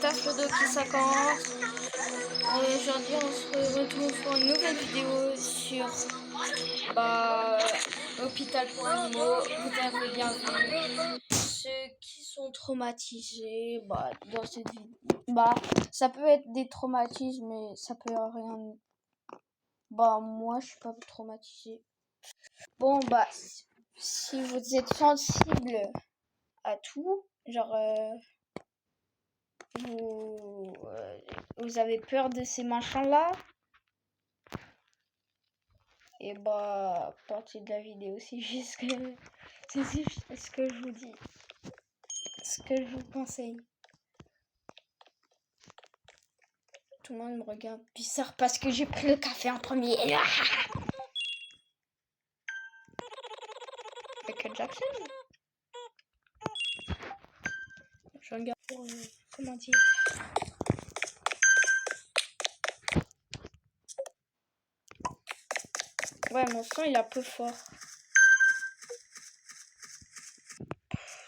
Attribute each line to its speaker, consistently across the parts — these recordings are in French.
Speaker 1: Taf le doc qui 50. Aujourd'hui on se retrouve pour une nouvelle vidéo sur l'hôpital pour animaux. Vous avez bien vu ceux qui sont traumatisés dans cette vidéo. Ça peut être des traumatismes mais ça peut rien. Moi je suis pas traumatisé. Si vous êtes sensible à tout, genre vous avez peur de ces machins-là, et partie de la vidéo, c'est juste ce que je vous dis, ce que je vous conseille. Tout le monde me regarde bizarre parce que j'ai pris le café en premier. Michael Jackson. Je regarde pour comment dire. Ouais, mon son il est un peu fort.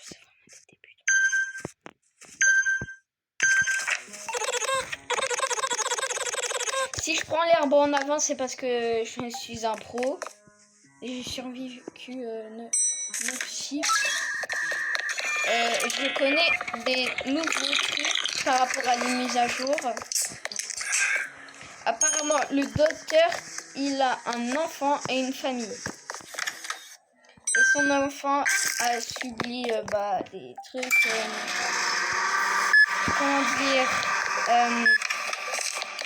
Speaker 1: C'est vraiment des débutants. Si je prends l'herbe en avant, c'est parce que je suis un pro. Et j'ai survécu 9 chiffres. Je connais des nouveaux trucs par rapport à les mises à jour. Apparemment, le docteur, il a un enfant et une famille. Et son enfant a subi des trucs... comment dire...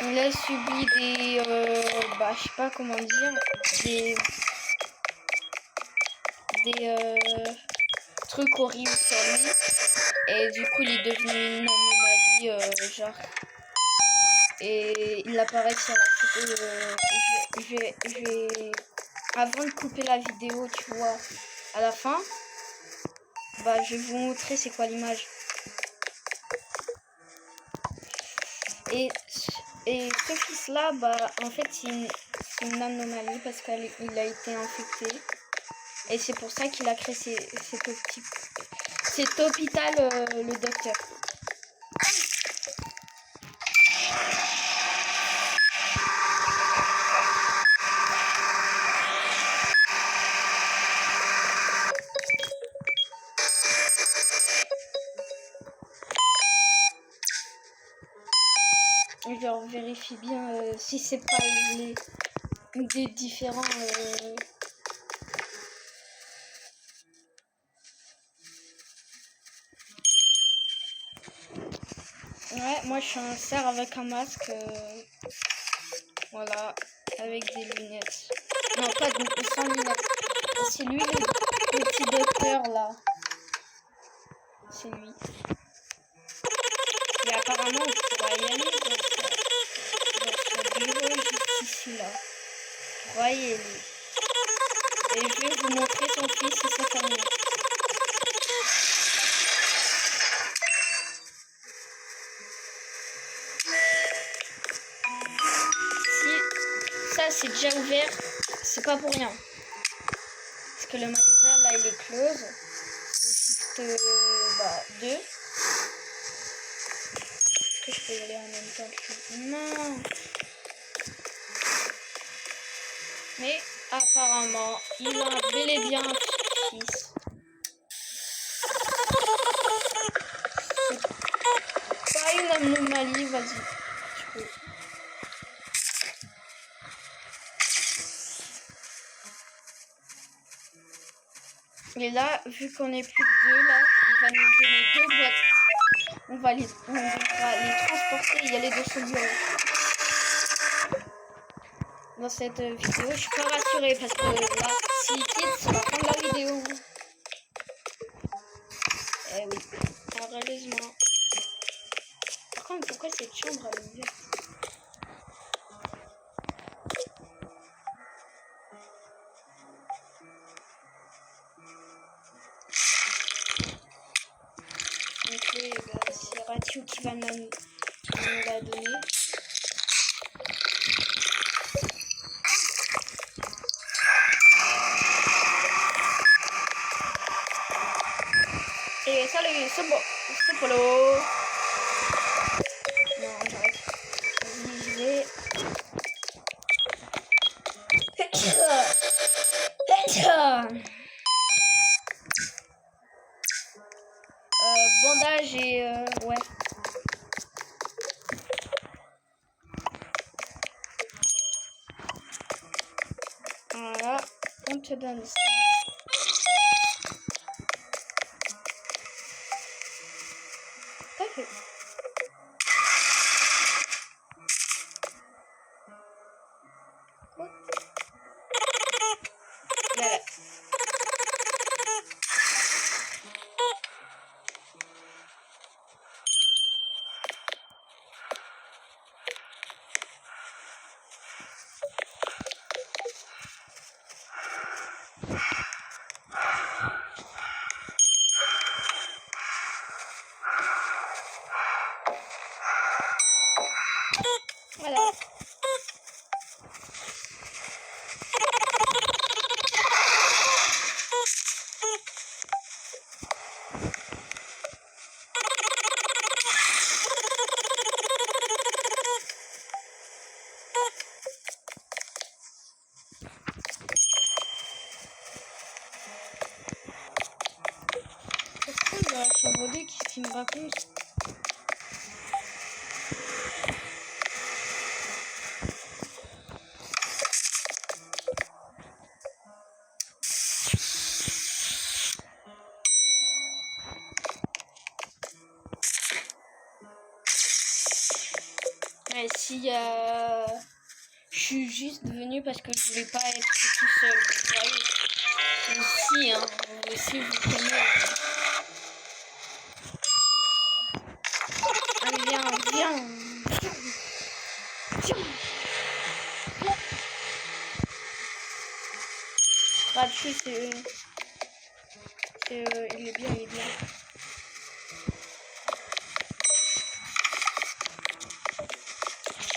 Speaker 1: il a subi des... je sais pas comment dire... Des trucs horribles sur lui. Et du coup, il est devenu une anomalie, genre... Et il apparaît sur la photo. Je vais avant de couper la vidéo, tu vois, à la fin, je vais vous montrer c'est quoi l'image. Et ce fils là, en fait c'est une anomalie parce qu'il a été infecté. Et c'est pour ça qu'il a créé cet hôpital, le docteur. Je vérifie bien si c'est pas des différents... Ouais, moi je suis un cerf avec un masque. Voilà, avec des lunettes. Non, pas sans lunettes. C'est lui le petit docteur là. C'est lui. Et apparemment, on pourra y aller dans ce bureau juste ici là. On pourra y aller. Et je vais vous montrer son fils et sa famille. Si ça c'est déjà ouvert, c'est pas pour rien. Parce que le magasin là il est close. C'est juste deux. Est-ce que je peux y aller en même temps que... Non. Mais apparemment, il a bel et bien un fils. C'est pas une anomalie, vas-y. Tu peux. Et là, vu qu'on est plus que deux, là, il va nous donner 2 boîtes. On devra les transporter et y aller de son bureau. Dans cette vidéo, je suis pas rassurée parce que là, s'il quitte, c'est la fin de la vidéo. Eh oui, malheureusement. Par contre, pourquoi cette chambre elle est ouverte? Donc c'est Ratio qui va nous la donner. Et salut, c'est Polo. te donne ça. T'as fait. Quoi? Voilà. Voilà. Pourquoi il y a la chambre 2 qui me raconte? Ouais, si je suis juste venue parce que je voulais pas être tout seul, vous voyez. Ici, hein, vous aussi vous connaissez. Allez, viens. Ratchu, il est bien.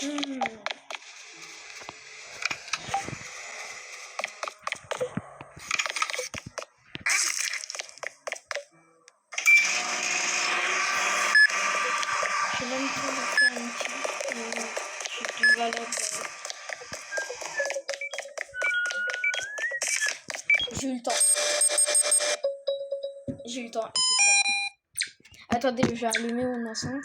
Speaker 1: Je vais même pas vous faire une petite valeur. J'ai eu le temps. Attendez, je vais allumer mon enceinte.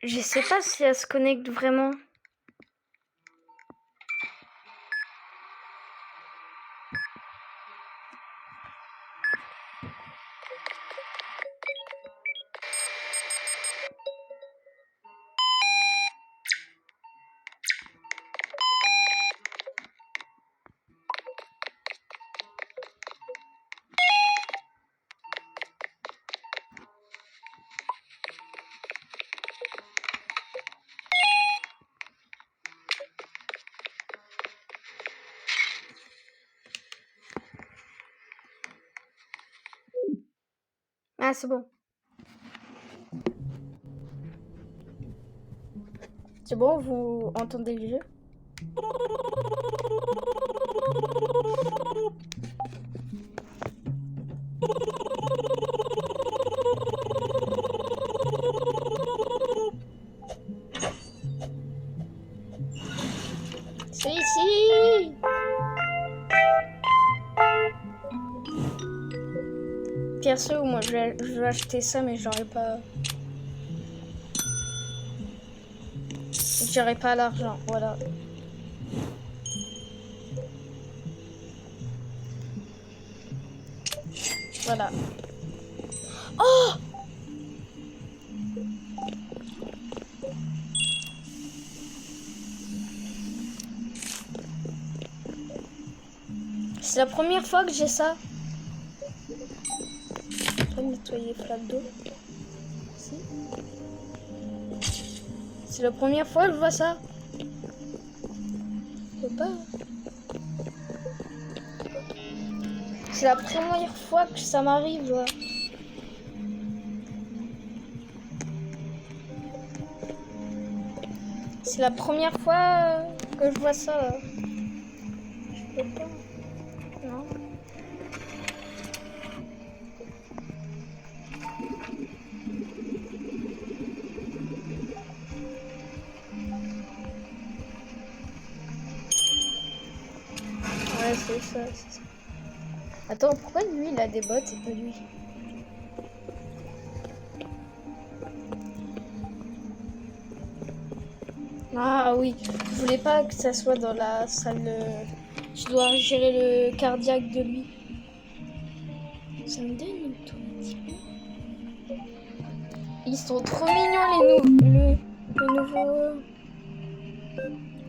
Speaker 1: Je sais pas si elle se connecte vraiment. Ah, c'est bon. C'est bon, vous entendez le jeu? C'est ici! Perso, moi je vais acheter ça, mais j'aurais pas l'argent, voilà. Voilà. Oh! C'est la première fois que j'ai ça. Je vais nettoyer flaque d'eau. Si. C'est la première fois que je vois ça. Je peux pas. C'est la première fois que ça m'arrive.
Speaker 2: C'est la première fois que je vois ça. Je peux pas. Non. Ouais, c'est ça, c'est ça. Attends, pourquoi lui il a des bottes et pas lui? Ah oui, je voulais pas que ça soit dans la salle. Je dois gérer le cardiaque de lui. Ça me donne automatiquement. Ils sont trop mignons les nouveaux.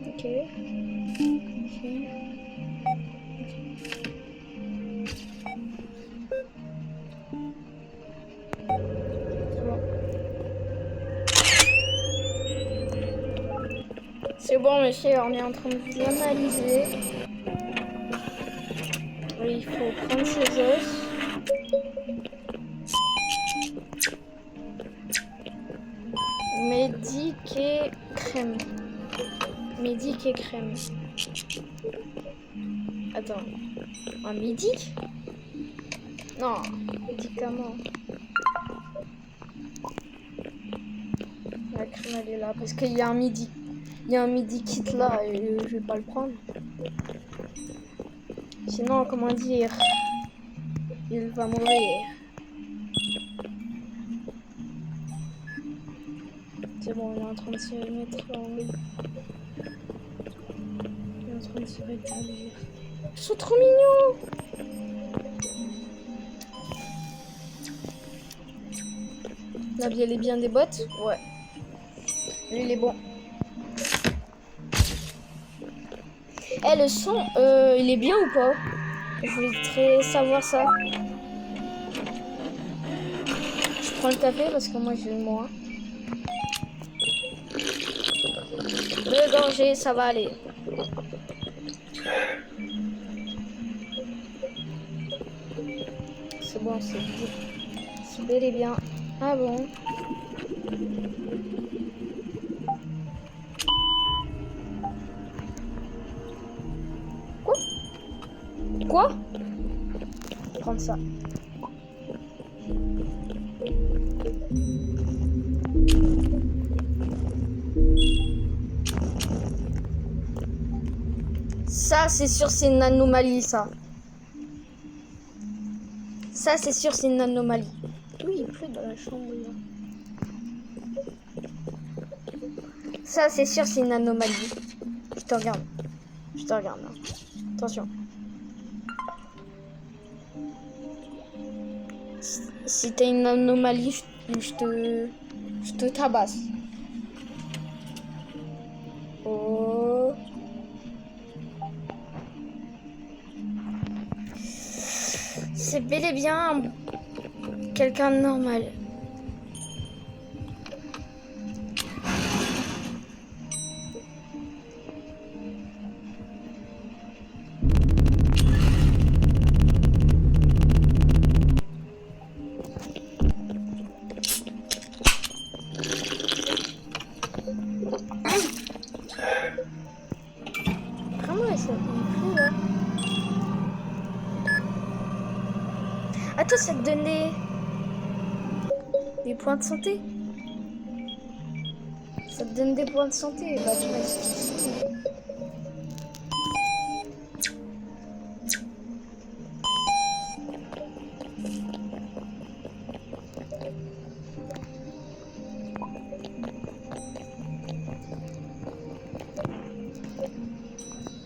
Speaker 2: Ok. Ok. C'est bon, monsieur, on est en train de vous analyser. Oui, il faut prendre ses os. Médic et crème. Médic et crème. Attends. Un médic? Non, médicament. La crème, elle est là. Parce qu'il y a un midi. Il y a un midi kit là et je vais pas le prendre. Sinon, comment dire, il va mourir. C'est bon, il est en train de se mettre en lit. Il est en train de se rétablir. Ils sont trop mignons! La vie, elle est bien des bottes? Ouais. Lui, il est bon. Eh, le son, il est bien ou pas? Je voudrais savoir ça. Je prends le café parce que moi, j'ai le moins. 2 gorgées, ça va aller. C'est bon, c'est bel et bien. Ah bon? Quoi? Quoi? Prendre ça. Ça, c'est sûr, c'est une anomalie, ça. Ça, c'est sûr, c'est une anomalie. Oui, il pleut dans la chambre, là. Ça, c'est sûr, c'est une anomalie. Je te regarde. Je te regarde, là. Attention. Si t'as une anomalie, je te tabasse. Oh. C'est bel et bien quelqu'un de normal. Comment ça il pleut là? Attends, ça te donne des points de santé? Ça te donne des points de santé? Bah tu vas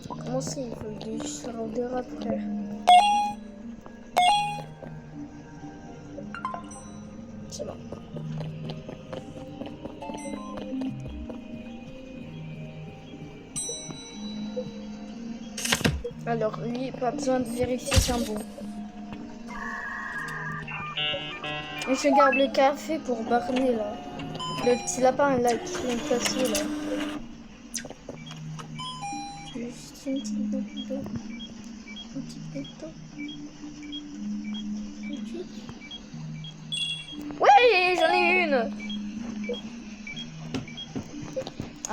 Speaker 2: comment c'est? Il faut le déchirer après. C'est bon. Alors lui, pas besoin de vérifier, c'est un bon. Et je garde le café pour Barney là. Le petit lapin là qui vient de passer là. Juste une petite goutte d'eau. Une petite goutte d'eau. Ouais, j'en ai une.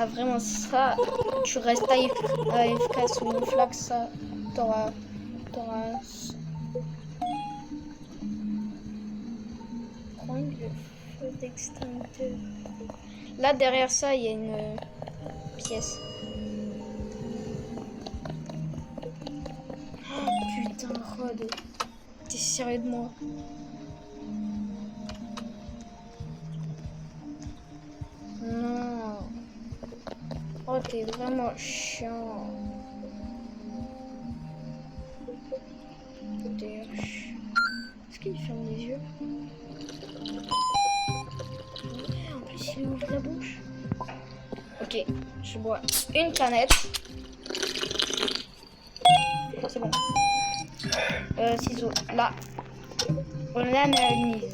Speaker 2: Ah vraiment ça, tu restes AFK sous une flaque, ça, t'auras... Prendre le feu d'extincteur. Là derrière ça, il y a une pièce. Oh putain, Rod, t'es sérieux de moi? Non. Oh, t'es vraiment chiant. Est-ce qu'il ferme les yeux? Ouais, en plus il ouvre la bouche. Ok, je bois une canette. C'est bon. Ciseaux, là. On l'analyse.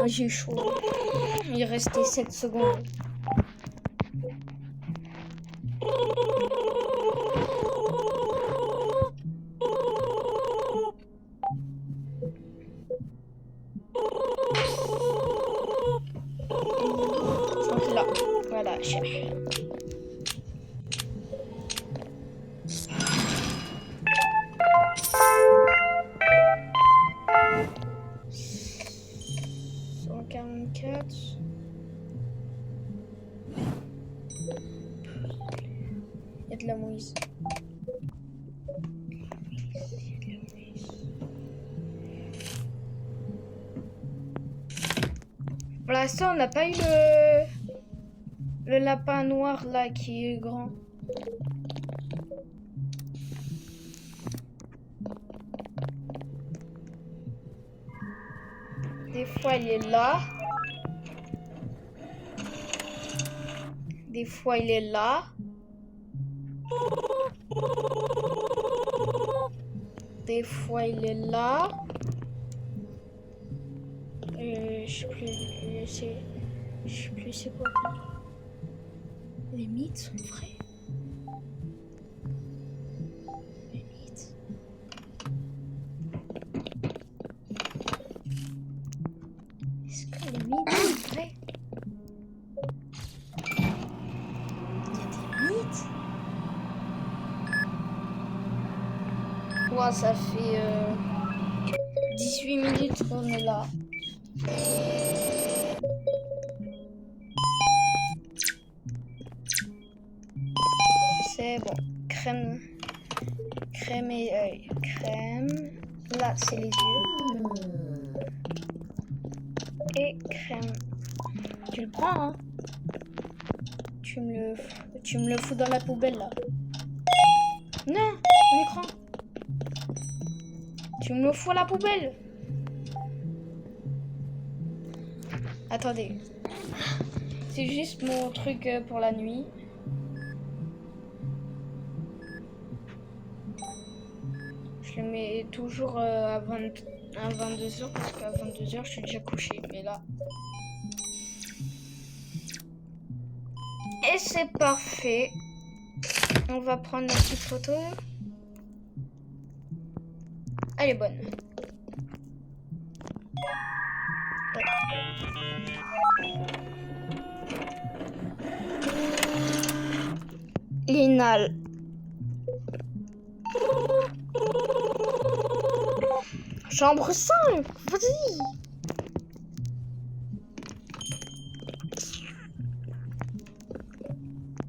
Speaker 2: Ah, j'ai chaud. Il restait 7 secondes. Donc là, voilà, chef. Il y a de la mouise. Pour l'instant, on n'a pas eu le lapin noir là qui est grand. Des fois, il est là. Des fois, il est là. Des fois, il est là. Je sais plus c'est quoi. Les mythes sont vrais. Les mythes. Est-ce que les mythes sont vrais? Il y a des mythes. Wow, ça fait 18 minutes qu'on est là. C'est bon. Crème et crème. Là, c'est les yeux. Et crème. Tu le prends, hein? Tu me le fous dans la poubelle, là. Non, mon écran. Tu me le fous à la poubelle. Attendez. C'est juste mon truc pour la nuit. Je le mets toujours à 22h parce qu'à 22h je suis déjà couché. Mais là. Et c'est parfait. On va prendre la petite photo. Elle est bonne. Linal. Chambre 5, vas-y.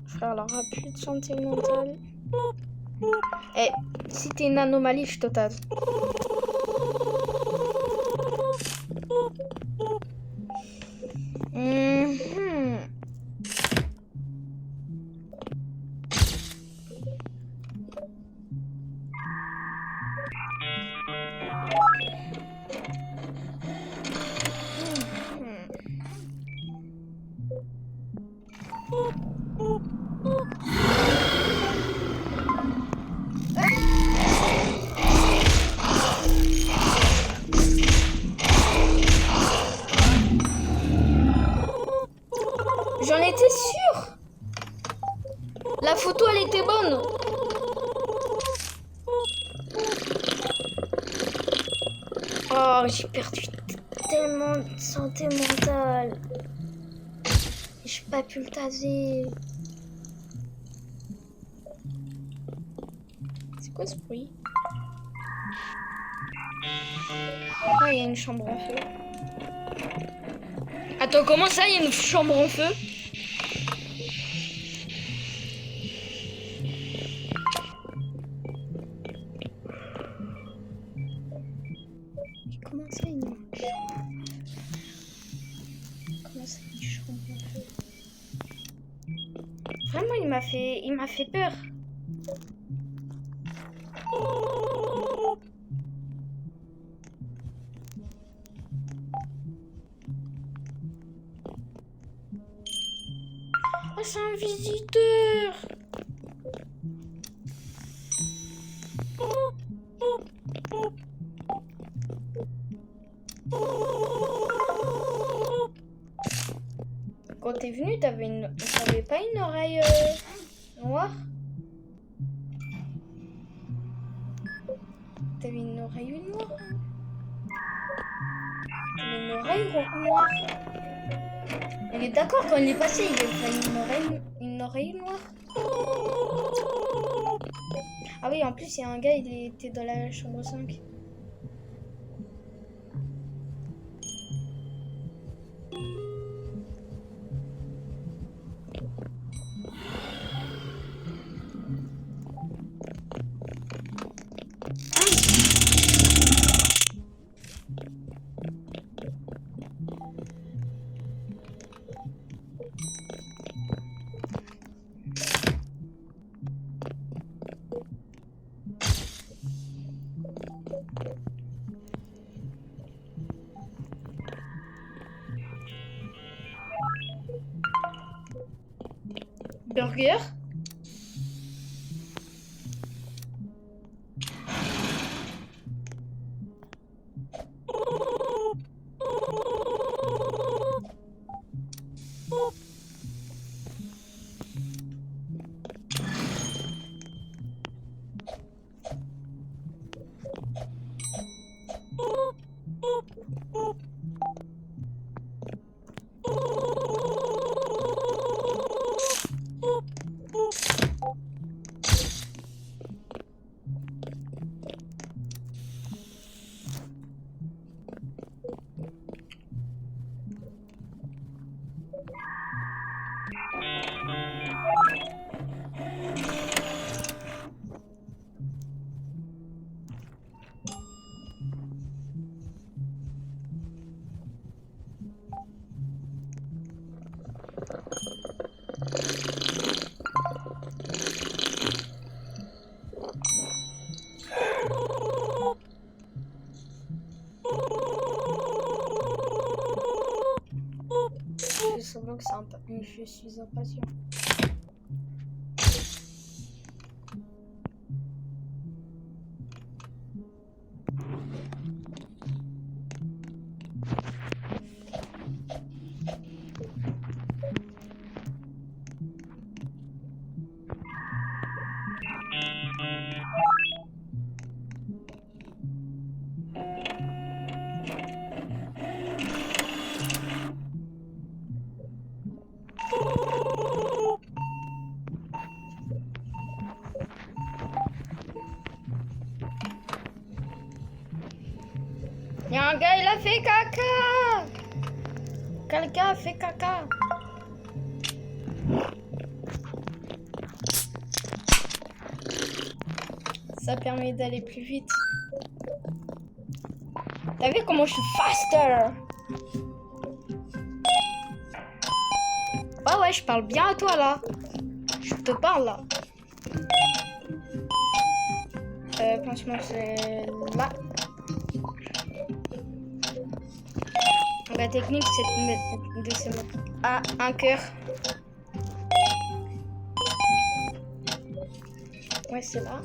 Speaker 2: Frère, elle aura plus de santé mentale. Eh, si t'es une anomalie, je te tase. Mhm. J'en étais sûre. La photo, elle était bonne. Oh, j'ai perdu tellement de santé mentale. J'ai pas pu le taser. C'est quoi ce bruit? Ah, il y a une chambre en feu. Attends, comment ça, il y a une chambre en feu? Comment ça, il y a une chambre en feu? Comment ça, une chambre en feu? Vraiment, il m'a fait peur. Oh, c'est un visiteur. Quand t'es venu, t'avais pas une oreille noire? T'avais une oreille noire? T'avais une oreille noire? On est d'accord, quand il est passé, il avait une oreille noire. Ah oui, en plus, il y a un gars, il était dans la chambre 5. Burger? Je suis impatient. Il y a un gars, il a fait caca. Quelqu'un a fait caca. Ça permet d'aller plus vite. T'as vu comment je suis faster? Ouais, je parle bien à toi là. Je te parle là. Franchement, c'est là. La technique, c'est de se mettre à un cœur. Ouais, c'est là.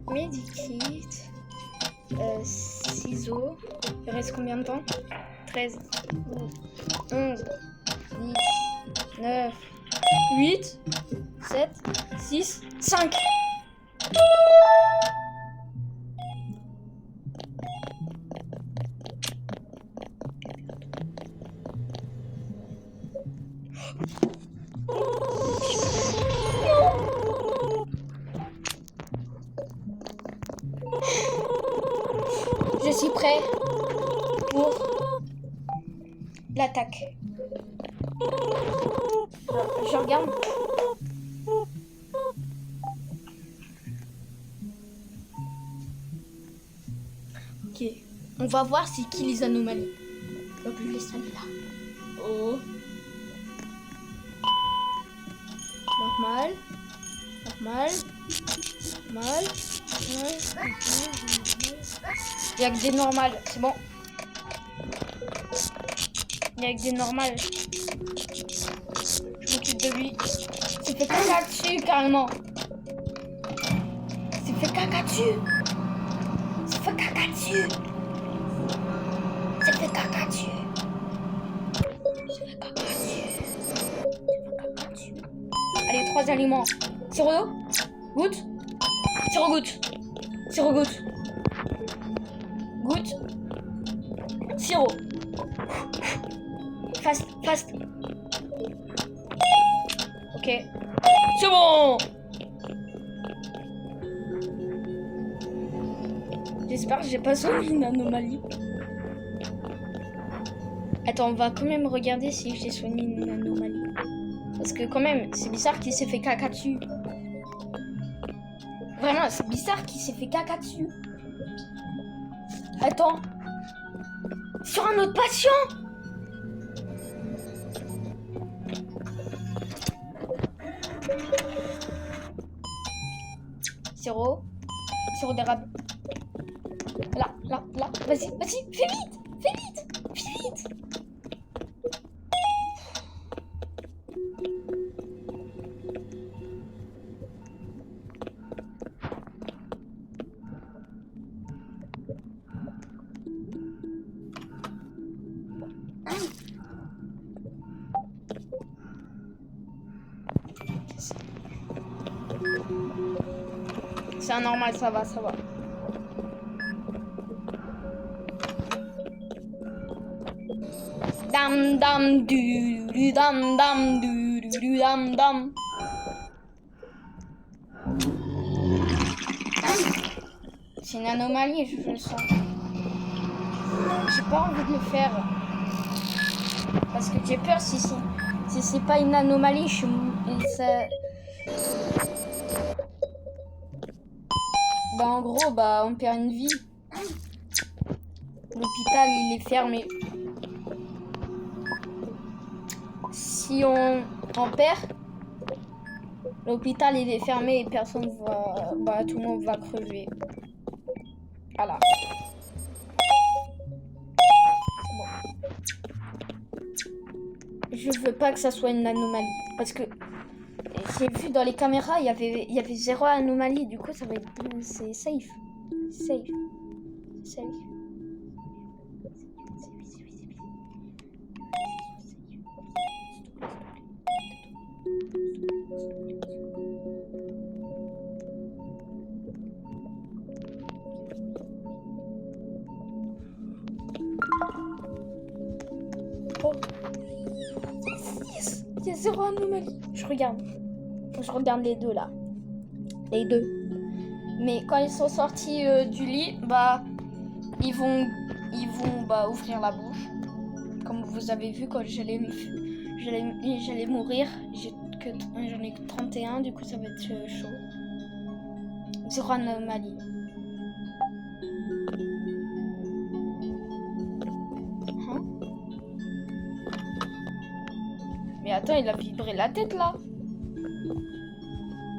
Speaker 2: Medikit. Ciseaux. Il reste combien de temps? 13, 11, 10, 9, 8, 7, 6, 5. Je suis prêt pour l'attaque. Je regarde. Ok. On va voir c'est qui les anomalies. Donc je laisse là. Oh. Normal. Normal. Normal. Il y a que des normales, c'est bon. Il y a que des normales. Je m'occupe de lui. C'est fait caca dessus carrément. C'est fait caca dessus. C'est fait caca dessus. C'est fait caca dessus. C'est fait caca dessus. C'est fait caca dessus. Allez, 3 aliments. Sirop d'eau. Goutte. Sirop goutte. Sirop goutte. Goutte. Sirop. Fast, fast. Ok. C'est bon. J'espère que j'ai pas sauvé une anomalie. Attends, on va quand même regarder si j'ai soigné une anomalie. Parce que quand même, c'est bizarre qu'il s'est fait caca dessus. Vraiment, c'est bizarre qu'il s'est fait caca dessus. Attends. Sur un autre patient. Sirop. Sirop d'érable. Là. Vas-y. Fais vite. C'est anormal, ça va. Dam du dam. C'est une anomalie, je le sens. J'ai pas envie de le faire. Parce que j'ai peur si c'est pas une anomalie, en gros, on perd une vie. L'hôpital, il est fermé. Si on perd, l'hôpital, il est fermé et personne va... tout le monde va crever. Voilà. C'est bon. Je veux pas que ça soit une anomalie. Parce que j'ai vu dans les caméras, il y avait 0 anomalie. Du coup, ça va être... C'est safe. Oh. Yes. Il y a 0 anomalie. Je regarde les deux là. Les deux. Mais quand ils sont sortis du lit, ils vont ouvrir la bouche. Comme vous avez vu, quand j'allais mourir,
Speaker 1: que j'en ai que 31, du coup ça va être chaud. 0 anomalie. Hein? Mais attends, il a vibré la tête là.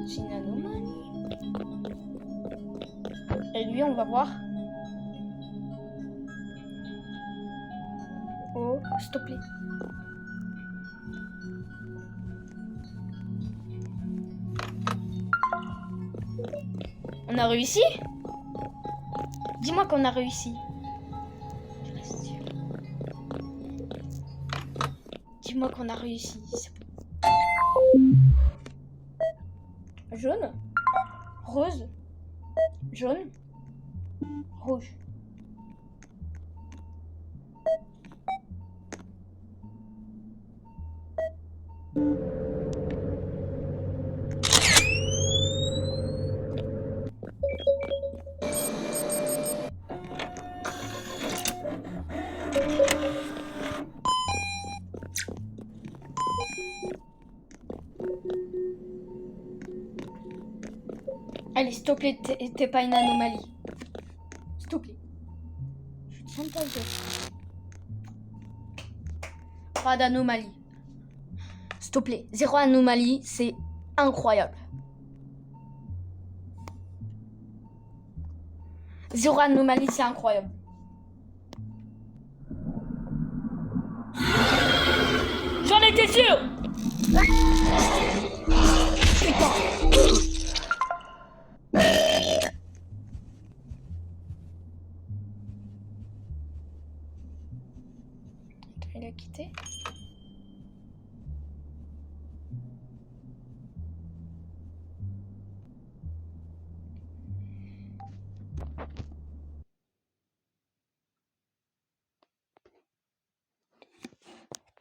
Speaker 1: C'est une anomalie. Et lui, on va voir. Oh, s'il te plaît. On a réussi? Dis-moi qu'on a réussi. Dis-moi qu'on a réussi. Jaune, rose, jaune, rouge. Allez, s'il te plaît, t'es pas une anomalie. S'il te plaît. Je te sens pas bien. Pas d'anomalie. S'il te plaît, 0 anomalie, c'est incroyable. 0 anomalie, c'est incroyable. J'en étais sûr. Putain. Il a quitté.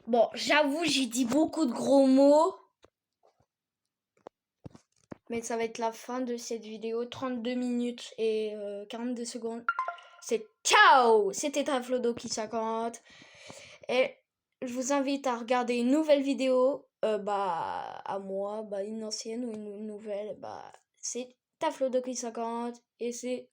Speaker 1: Bon, j'avoue, j'ai dit beaucoup de gros mots. Mais ça va être la fin de cette vidéo. 32 minutes et 42 secondes. C'est ciao! C'était Taflodoki 50. Et je vous invite à regarder une nouvelle vidéo. À moi, une ancienne ou une nouvelle. C'est Taflodoki 50. Et c'est